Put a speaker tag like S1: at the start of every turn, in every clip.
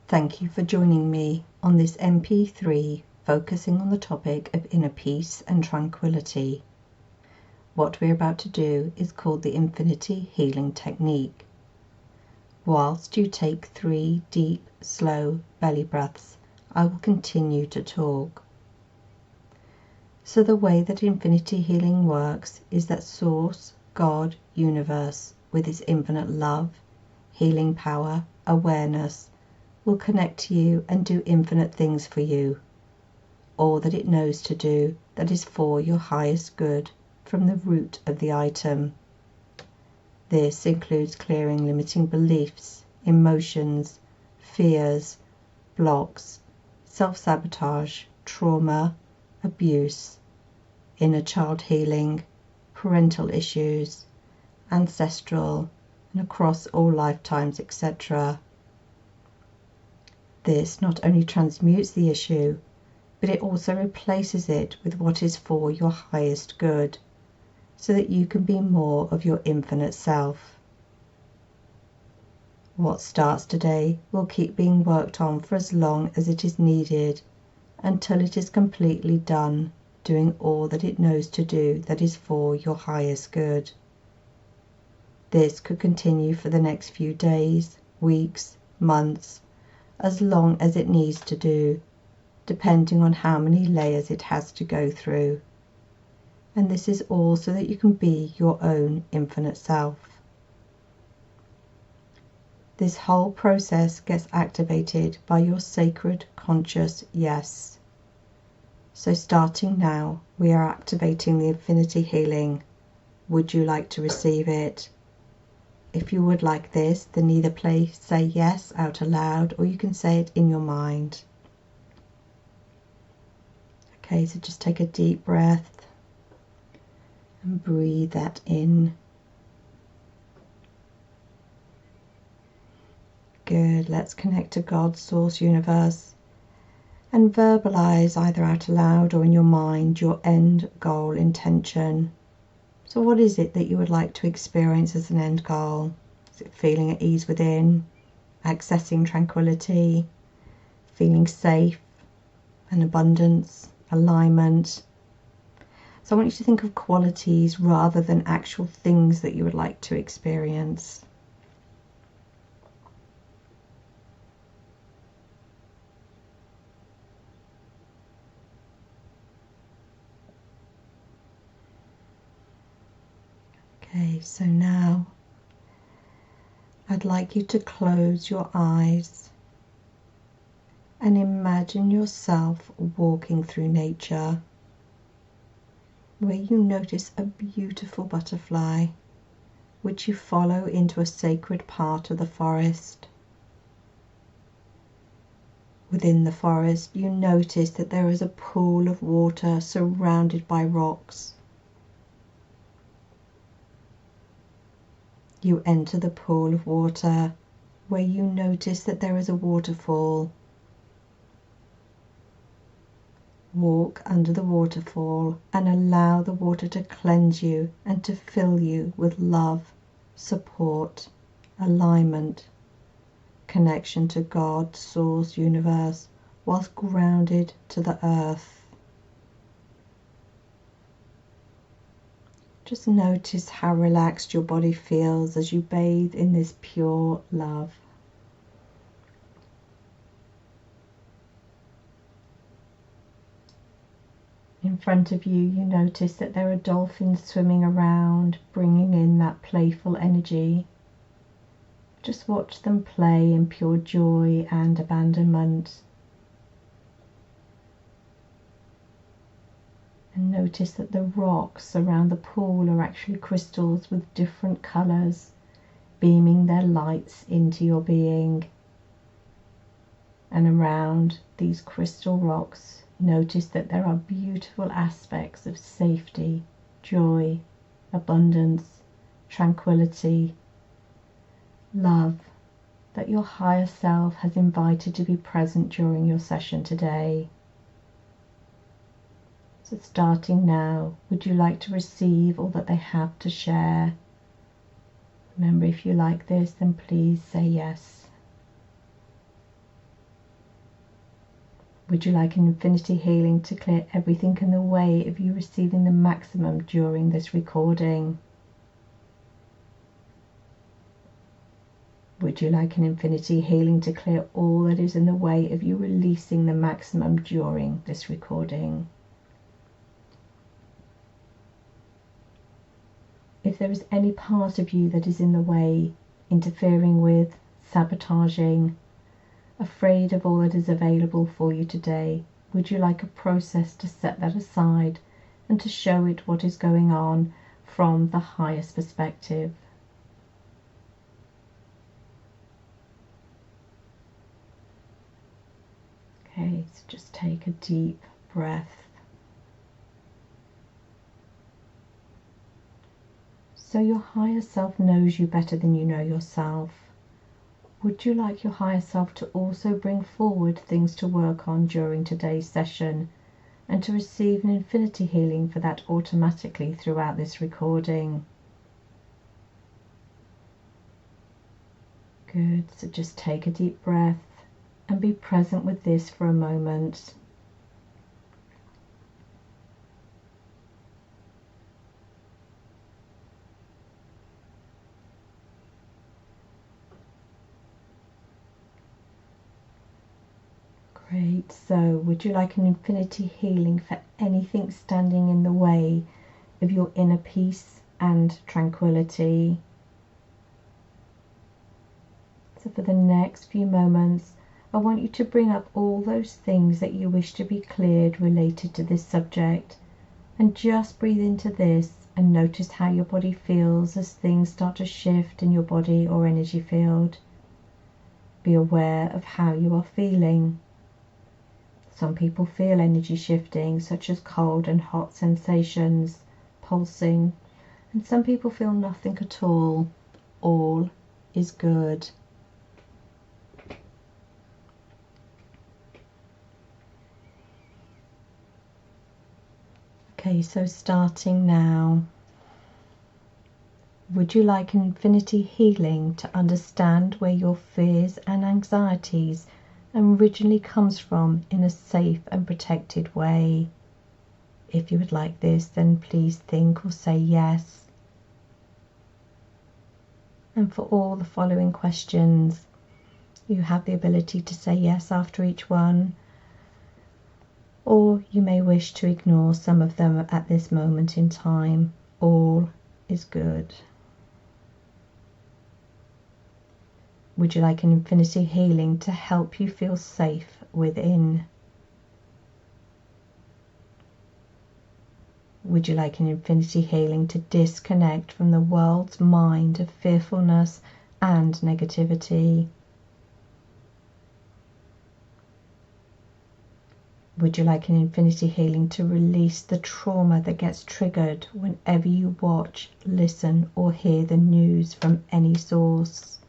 S1: Thank you for joining me on this MP3 focusing on the topic of inner peace and tranquility. What we're about to do is called the Infinity Healing Technique. Whilst you take 3 deep, slow belly breaths, I will continue to talk. So the way that Infinity Healing works is that Source, God, Universe, with its infinite love, healing power, awareness, will connect to you and do infinite things for you. All that it knows to do that is for your highest good from the root of the item. This includes clearing limiting beliefs, emotions, fears, blocks, self-sabotage, trauma, abuse, inner child healing, parental issues, ancestral, and across all lifetimes, etc. This not only transmutes the issue, but it also replaces it with what is for your highest good, so that you can be more of your infinite self. What starts today will keep being worked on for as long as it is needed, until it is completely done, doing all that it knows to do that is for your highest good. This could continue for the next few days, weeks, months, as long as it needs to do, depending on how many layers it has to go through. And this is all so that you can be your own infinite self. This whole process gets activated by your sacred conscious yes. So starting now, we are activating the Infinity Healing. Would you like to receive it? If you would like this, then either say yes out aloud, or you can say it in your mind. Okay, so just take a deep breath and breathe that in. Good. Let's connect to God, Source, Universe, and verbalize either out loud or in your mind your end goal intention. So what is it that you would like to experience as an end goal? Is it feeling at ease within, accessing tranquility, feeling safe and abundance, alignment? So I want you to think of qualities rather than actual things that you would like to experience. Okay, so now I'd like you to close your eyes and imagine yourself walking through nature, where you notice a beautiful butterfly which you follow into a sacred part of the forest. Within the forest, you notice that there is a pool of water surrounded by rocks. You enter the pool of water, where you notice that there is a waterfall. Walk under the waterfall and allow the water to cleanse you and to fill you with love, support, alignment, connection to God, Source, Universe, whilst grounded to the earth. Just notice how relaxed your body feels as you bathe in this pure love. In front of you, you notice that there are dolphins swimming around, bringing in that playful energy. Just watch them play in pure joy and abandonment. And notice that the rocks around the pool are actually crystals with different colours, beaming their lights into your being. And around these crystal rocks, notice that there are beautiful aspects of safety, joy, abundance, tranquility, love that your higher self has invited to be present during your session today. So starting now, would you like to receive all that they have to share? Remember, if you like this, then please say yes. Would you like an infinity healing to clear everything in the way of you receiving the maximum during this recording? Would you like an infinity healing to clear all that is in the way of you releasing the maximum during this recording? If there is any part of you that is in the way, interfering with, sabotaging, afraid of all that is available for you today, would you like a process to set that aside and to show it what is going on from the highest perspective? Okay, so just take a deep breath. So your higher self knows you better than you know yourself. Would you like your higher self to also bring forward things to work on during today's session and to receive an infinity healing for that automatically throughout this recording? Good, so just take a deep breath and be present with this for a moment. Great, so would you like an infinity healing for anything standing in the way of your inner peace and tranquility? So for the next few moments, I want you to bring up all those things that you wish to be cleared related to this subject, and just breathe into this and notice how your body feels as things start to shift in your body or energy field. Be aware of how you are feeling. Some people feel energy shifting, such as cold and hot sensations, pulsing, and some people feel nothing at all. All is good. Okay, so starting now, would you like an infinity healing to understand where your fears and anxieties originally comes from in a safe and protected way? If you would like this, then please think or say yes. And for all the following questions, you have the ability to say yes after each one, or you may wish to ignore some of them at this moment in time. All is good. Would you like an infinity healing to help you feel safe within? Would you like an infinity healing to disconnect from the world's mind of fearfulness and negativity? Would you like an infinity healing to release the trauma that gets triggered whenever you watch, listen, or hear the news from any source?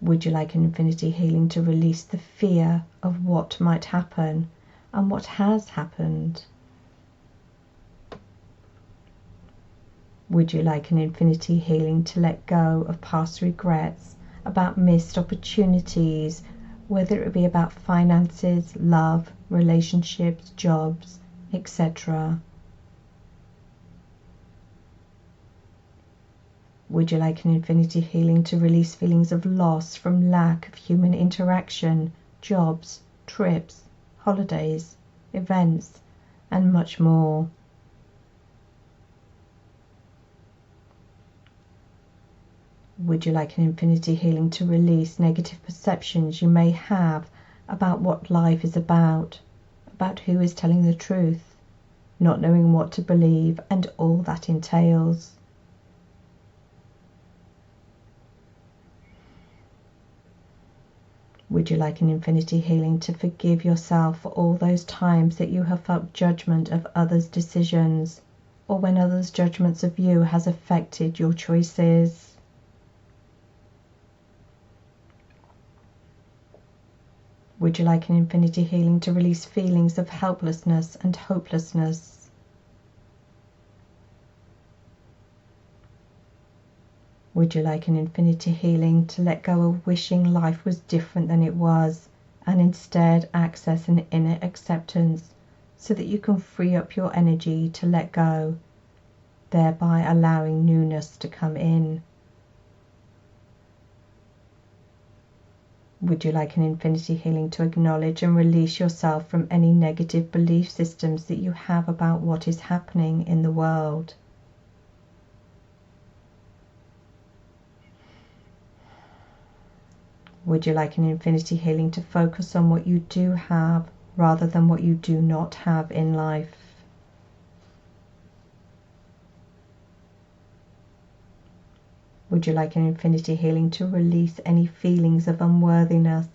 S1: Would you like an infinity healing to release the fear of what might happen and what has happened? Would you like an infinity healing to let go of past regrets about missed opportunities, whether it be about finances, love, relationships, jobs, etc.? Would you like an infinity healing to release feelings of loss from lack of human interaction, jobs, trips, holidays, events, and much more? Would you like an infinity healing to release negative perceptions you may have about what life is about who is telling the truth, not knowing what to believe, and all that entails? Would you like an infinity healing to forgive yourself for all those times that you have felt judgment of others' decisions, or when others' judgments of you has affected your choices? Would you like an infinity healing to release feelings of helplessness and hopelessness? Would you like an infinity healing to let go of wishing life was different than it was, and instead access an inner acceptance so that you can free up your energy to let go, thereby allowing newness to come in? Would you like an infinity healing to acknowledge and release yourself from any negative belief systems that you have about what is happening in the world? Would you like an infinity healing to focus on what you do have rather than what you do not have in life? Would you like an infinity healing to release any feelings of unworthiness,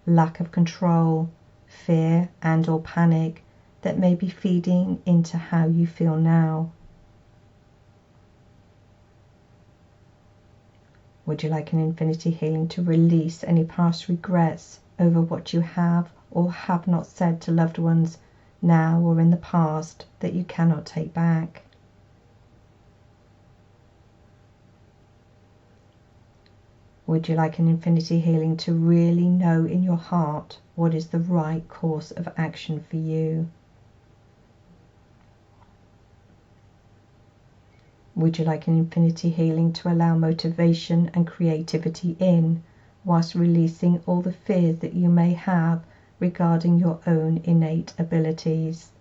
S1: lack of control, fear and/or panic that may be feeding into how you feel now? Would you like an infinity healing to release any past regrets over what you have or have not said to loved ones now or in the past that you cannot take back? Would you like an infinity healing to really know in your heart what is the right course of action for you? Would you like an infinity healing to allow motivation and creativity in, whilst releasing all the fears that you may have regarding your own innate abilities?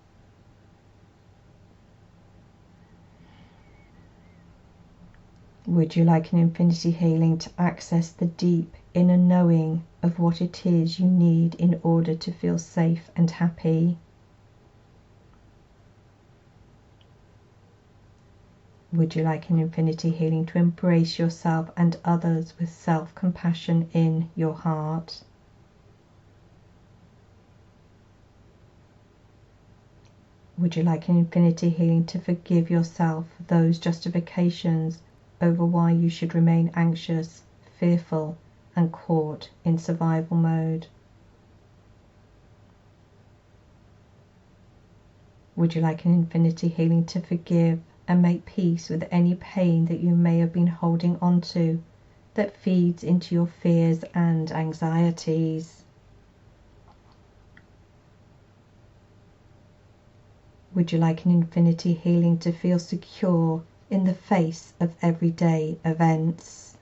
S1: Would you like an infinity healing to access the deep inner knowing of what it is you need in order to feel safe and happy? Would you like an infinity healing to embrace yourself and others with self-compassion in your heart? Would you like an infinity healing to forgive yourself for those justifications over why you should remain anxious, fearful, and caught in survival mode? Would you like an infinity healing to forgive and make peace with any pain that you may have been holding on to that feeds into your fears and anxieties? Would you like an infinity healing to feel secure in the face of everyday events?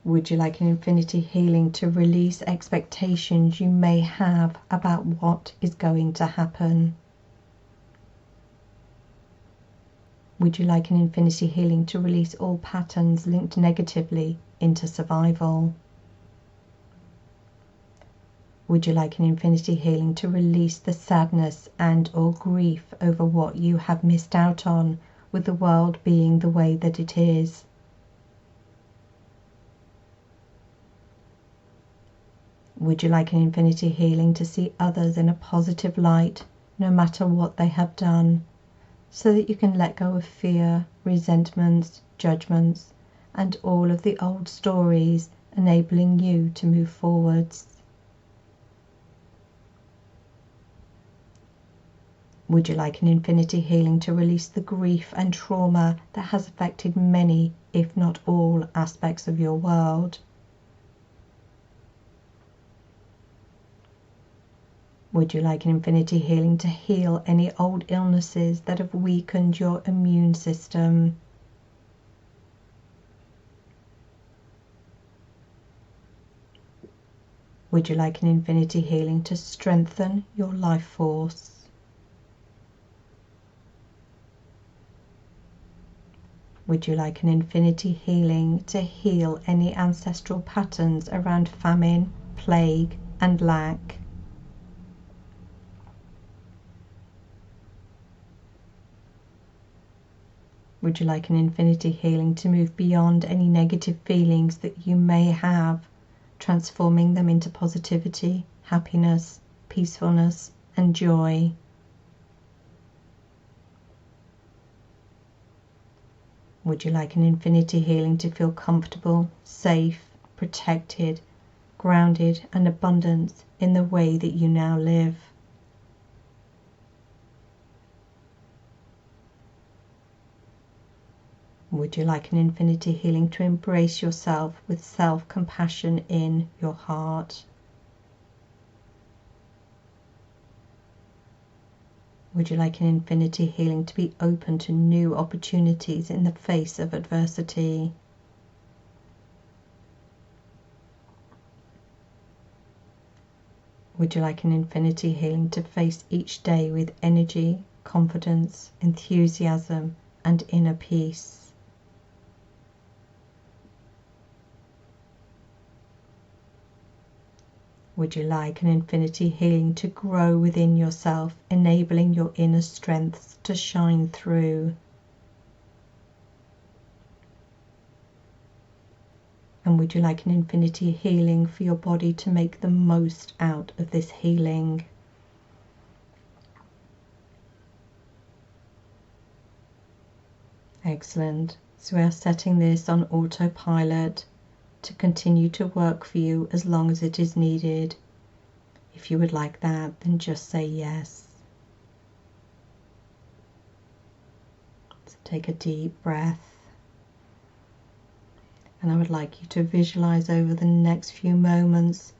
S1: Would you like an infinity healing to release expectations you may have about what is going to happen? Would you like an infinity healing to release all patterns linked negatively into survival? Would you like an infinity healing to release the sadness and/or grief over what you have missed out on with the world being the way that it is? Would you like an infinity healing to see others in a positive light, no matter what they have done, so that you can let go of fear, resentments, judgments, and all of the old stories, enabling you to move forwards? Would you like an infinity healing to release the grief and trauma that has affected many, if not all, aspects of your world? Would you like an infinity healing to heal any old illnesses that have weakened your immune system? Would you like an infinity healing to strengthen your life force? Would you like an infinity healing to heal any ancestral patterns around famine, plague, and lack? Would you like an infinity healing to move beyond any negative feelings that you may have, transforming them into positivity, happiness, peacefulness, and joy? Would you like an infinity healing to feel comfortable, safe, protected, grounded, and abundant in the way that you now live? Would you like an infinity healing to embrace yourself with self-compassion in your heart? Would you like an infinity healing to be open to new opportunities in the face of adversity? Would you like an infinity healing to face each day with energy, confidence, enthusiasm, and inner peace? Would you like an infinity healing to grow within yourself, enabling your inner strengths to shine through? And would you like an infinity healing for your body to make the most out of this healing? Excellent. So we are setting this on autopilot to continue to work for you as long as it is needed. If you would like that, then just say yes. So take a deep breath. And I would like you to visualize over the next few moments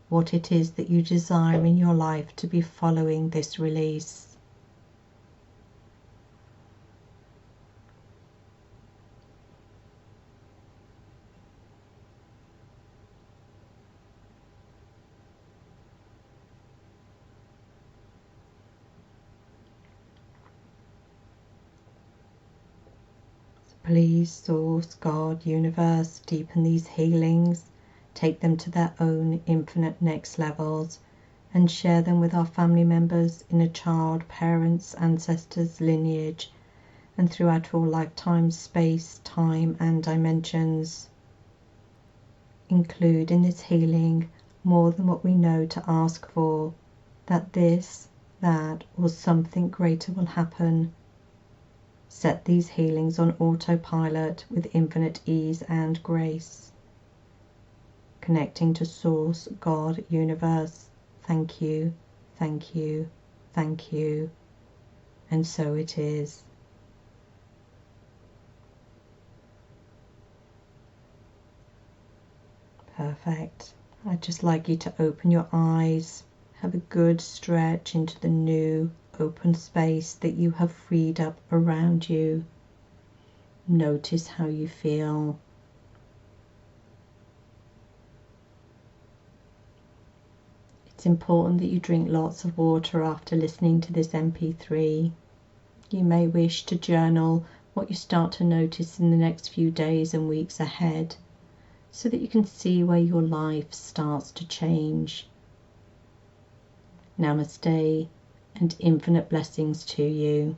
S1: what it is that you desire in your life to be following this release. Please, Source, God, Universe, deepen these healings, take them to their own infinite next levels, and share them with our family members, inner child, parents, ancestors, lineage, and throughout all lifetimes, space, time, and dimensions. Include in this healing more than what we know to ask for, that this, that, or something greater will happen. Set these healings on autopilot with infinite ease and grace. Connecting to Source, God, Universe, thank you, thank you, thank you. And so it is. Perfect. I'd just like you to open your eyes, have a good stretch into the new open space that you have freed up around you. Notice how you feel. It's important that you drink lots of water after listening to this MP3. You may wish to journal what you start to notice in the next few days and weeks ahead, so that you can see where your life starts to change. Namaste and infinite blessings to you.